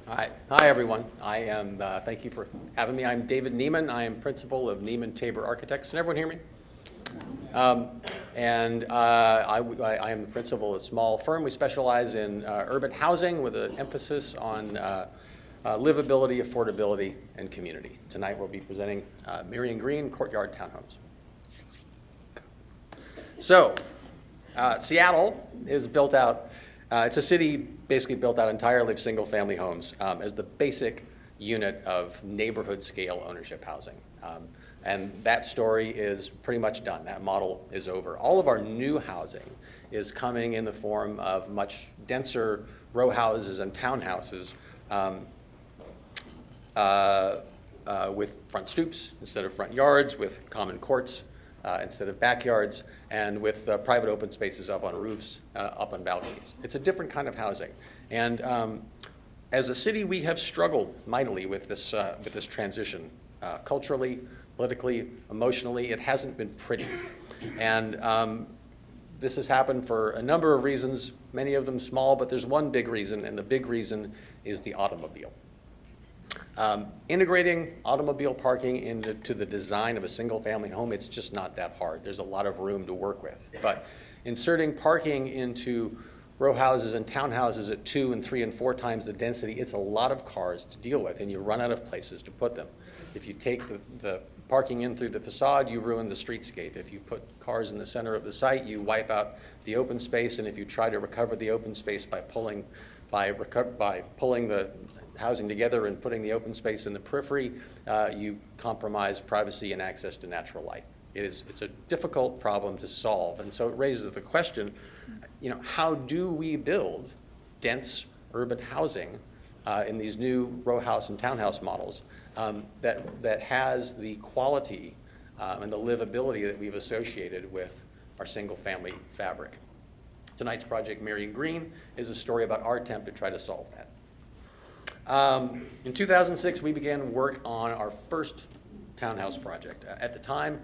Hi everyone. Thank you for having me. I'm David Neiman. I am principal of Neiman Tabor Architects. Can everyone hear me? I am the principal of a small firm. We specialize in urban housing with an emphasis on livability, affordability, and community. Tonight we'll be presenting Marion Green Courtyard Townhomes. So, Seattle is built out. It's a city basically built out entirely of single-family homes as the basic unit of neighborhood-scale ownership housing. And that story is pretty much done. That model is over. All of our new housing is coming in the form of much denser row houses and townhouses with front stoops instead of front yards, with common courts instead of backyards, and with private open spaces up on roofs, up on balconies. It's a different kind of housing. And as a city, we have struggled mightily with this transition. Culturally, politically, emotionally, it hasn't been pretty. And this has happened for a number of reasons, many of them small, but there's one big reason, and the big reason is the automobile. Integrating automobile parking into the design of a single-family home, it's just not that hard. There's a lot of room to work with. But inserting parking into row houses and townhouses at 2 and 3 and 4 times the density, it's a lot of cars to deal with, and you run out of places to put them. If you take the parking in through the facade, you ruin the streetscape. If you put cars in the center of the site, you wipe out the open space, and if you try to recover the open space by pulling the housing together and putting the open space in the periphery, you compromise privacy and access to natural light. It's a difficult problem to solve, and so it raises the question, how do we build dense urban housing in these new row house and townhouse models that has the quality and the livability that we've associated with our single-family fabric? Tonight's project, Marion Green, is a story about our attempt to try to solve that. In 2006, we began work on our first townhouse project. At the time,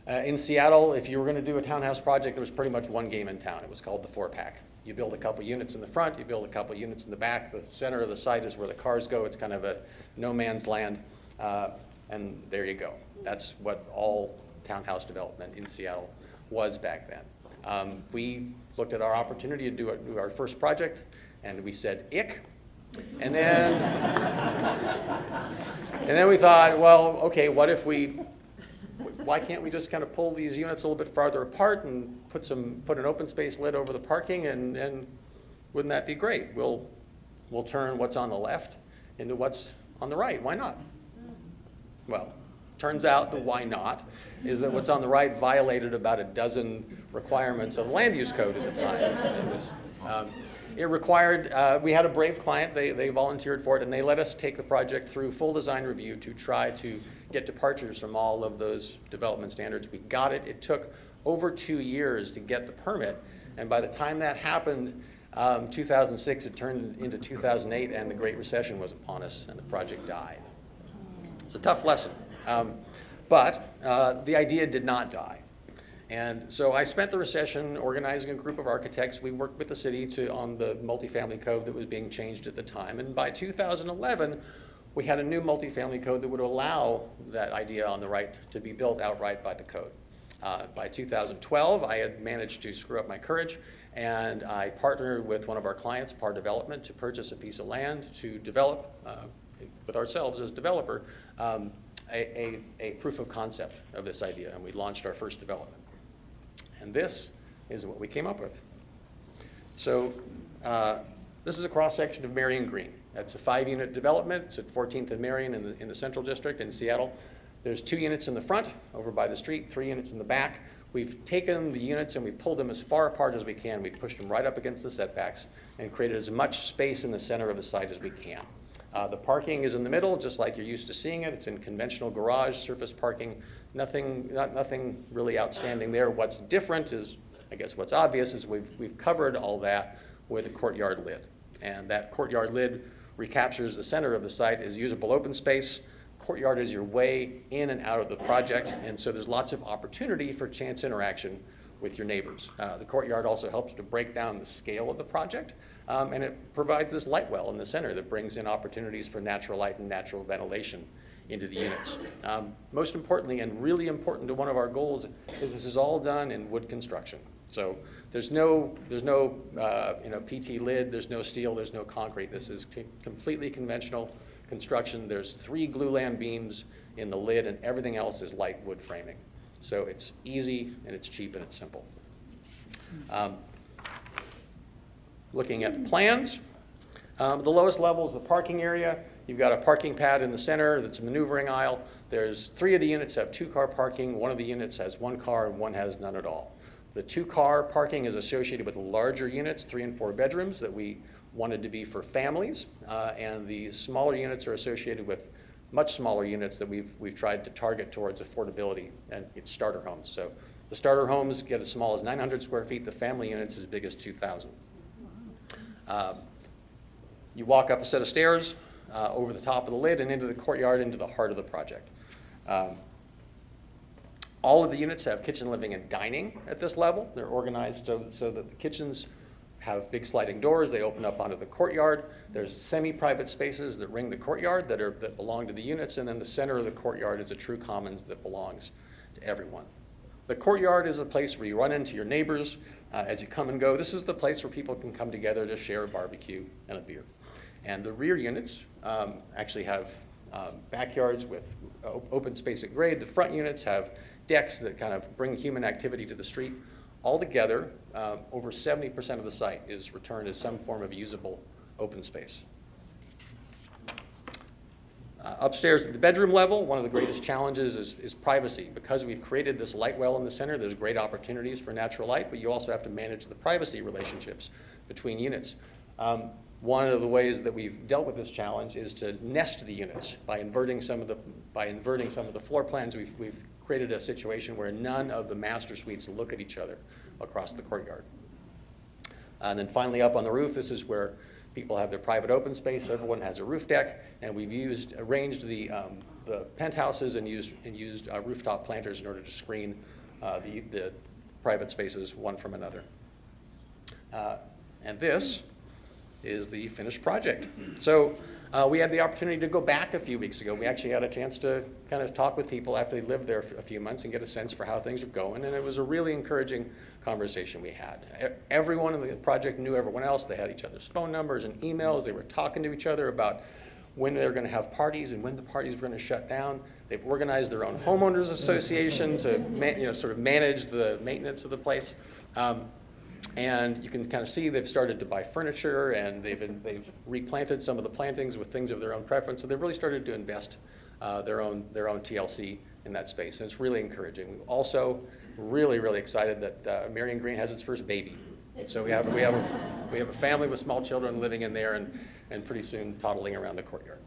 in Seattle, if you were going to do a townhouse project, there was pretty much one game in town. It was called the 4-pack. You build a couple units in the front, you build a couple units in the back. The center of the site is where the cars go. It's kind of a no man's land, and there you go. That's what all townhouse development in Seattle was back then. We looked at our opportunity to do our first project, and we said, ick. And then we thought, well, okay, why can't we just kind of pull these units a little bit farther apart and put an open space lid over the parking, and wouldn't that be great? We'll turn what's on the left into what's on the right. Why not? Well, turns out the why not is that what's on the right violated about a dozen requirements of the land use code at the time. It required, we had a brave client, they volunteered for it, and they let us take the project through full design review to try to get departures from all of those development standards. We got it. It took over 2 years to get the permit, and by the time that happened, 2006, it turned into 2008, and the Great Recession was upon us, and the project died. It's a tough lesson, but the idea did not die. And so I spent the recession organizing a group of architects. We worked with the city on the multifamily code that was being changed at the time. And by 2011, we had a new multifamily code that would allow that idea on the right to be built outright by the code. By 2012, I had managed to screw up my courage, and I partnered with one of our clients, Par Development, to purchase a piece of land to develop, with ourselves as developer, a proof of concept of this idea. And we launched our first development. And this is what we came up with. So this is a cross-section of Marion Green. That's a 5-unit development. It's at 14th and Marion in the Central District in Seattle. There's 2 units in the front over by the street, 3 units in the back. We've taken the units and we pulled them as far apart as we can. We've pushed them right up against the setbacks and created as much space in the center of the site as we can. The parking is in the middle, just like you're used to seeing it. It's in conventional garage surface parking. Nothing really outstanding there. What's different is, I guess what's obvious is we've covered all that with a courtyard lid. And that courtyard lid recaptures the center of the site as usable open space. Courtyard is your way in and out of the project, and so there's lots of opportunity for chance interaction with your neighbors. The courtyard also helps to break down the scale of the project, and it provides this light well in the center that brings in opportunities for natural light and natural ventilation into the units. Most importantly, and really important to one of our goals, is this is all done in wood construction. So there's no PT lid, there's no steel, there's no concrete. This is completely conventional construction. There's 3 glulam beams in the lid, and everything else is light wood framing. So it's easy, and it's cheap, and it's simple. Looking at the plans, the lowest level is the parking area. You've got a parking pad in the center that's a maneuvering aisle. There's 3 of the units have 2-car parking. 1 of the units has 1 car, and 1 has none at all. The 2-car parking is associated with larger units, 3 and 4 bedrooms, that we wanted to be for families, and the smaller units are associated with much smaller units that we've tried to target towards affordability and starter homes. So the starter homes get as small as 900 square feet. The family units as big as 2,000. You walk up a set of stairs over the top of the lid and into the courtyard, into the heart of the project. All of the units have kitchen, living, and dining at this level. They're organized so that the kitchens have big sliding doors. They open up onto the courtyard. There's semi-private spaces that ring the courtyard that belong to the units, and then the center of the courtyard is a true commons that belongs to everyone. The courtyard is a place where you run into your neighbors as you come and go. This is the place where people can come together to share a barbecue and a beer. And the rear units actually have backyards with open space at grade. The front units have decks that kind of bring human activity to the street. Altogether, over 70% of the site is returned as some form of usable open space. Upstairs at the bedroom level, one of the greatest challenges is privacy. Because we've created this light well in the center, there's great opportunities for natural light, but you also have to manage the privacy relationships between units. One of the ways that we've dealt with this challenge is to nest the units by inverting some of the floor plans. We've created a situation where none of the master suites look at each other across the courtyard. And then finally, up on the roof, this is where people have their private open space. Everyone has a roof deck, and we've arranged the penthouses and used rooftop planters in order to screen the private spaces one from another. And this is the finished project. So we had the opportunity to go back a few weeks ago. We actually had a chance to kind of talk with people after they lived there for a few months and get a sense for how things are going, and it was a really encouraging conversation we had. Everyone in the project knew everyone else. They had each other's phone numbers and emails. They were talking to each other about when they were going to have parties and when the parties were going to shut down. They've organized their own homeowners association to sort of manage the maintenance of the place. And you can kind of see they've started to buy furniture, and they've replanted some of the plantings with things of their own preference. So they've really started to invest their own TLC in that space, and it's really encouraging. We're also really, really excited that Marion Green has its first baby. So we have a family with small children living in there, and pretty soon toddling around the courtyard.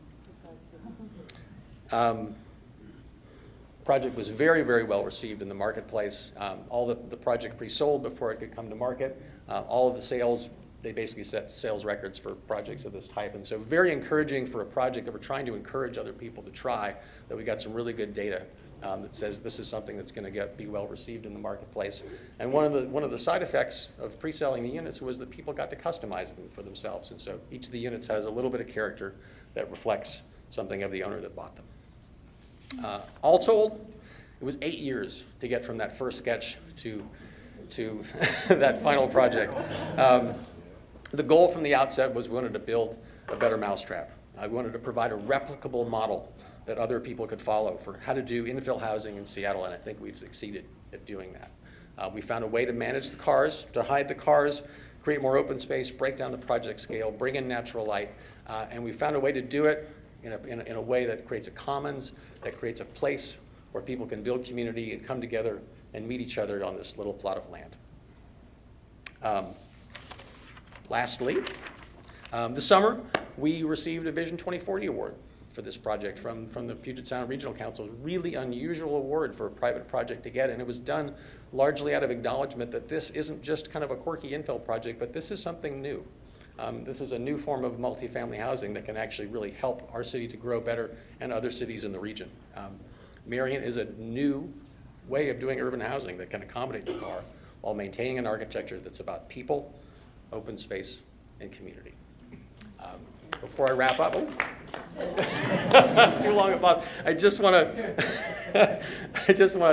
Project was very, very well received in the marketplace. All the project pre-sold before it could come to market. All of the sales, they basically set sales records for projects of this type. And so very encouraging for a project that we're trying to encourage other people to try, that we got some really good data that says this is something that's going to be well received in the marketplace. And one of the side effects of pre-selling the units was that people got to customize them for themselves. And so each of the units has a little bit of character that reflects something of the owner that bought them. All told, it was 8 years to get from that first sketch to that final project. The goal from the outset was we wanted to build a better mousetrap. We wanted to provide a replicable model that other people could follow for how to do infill housing in Seattle, and I think we've succeeded at doing that. We found a way to manage the cars, to hide the cars, create more open space, break down the project scale, bring in natural light, and we found a way to do it in a way that creates a commons, that creates a place where people can build community and come together and meet each other on this little plot of land. Lastly, this summer, we received a Vision 2040 award for this project from the Puget Sound Regional Council. Really unusual award for a private project to get, and it was done largely out of acknowledgement that this isn't just kind of a quirky infill project, but this is something new. This is a new form of multifamily housing that can actually really help our city to grow better and other cities in the region. Marion is a new way of doing urban housing that can accommodate the car while maintaining an architecture that's about people, open space, and community. Before I wrap up, too long a pause. I just want to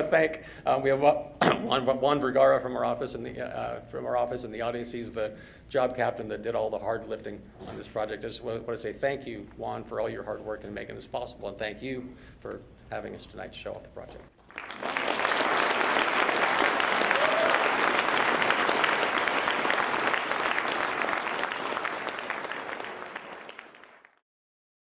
thank. We have Juan Vergara from our office in the audience. He's the job captain that did all the hard lifting on this project. I just want to say thank you, Juan, for all your hard work in making this possible, and thank you for having us tonight to show off the project.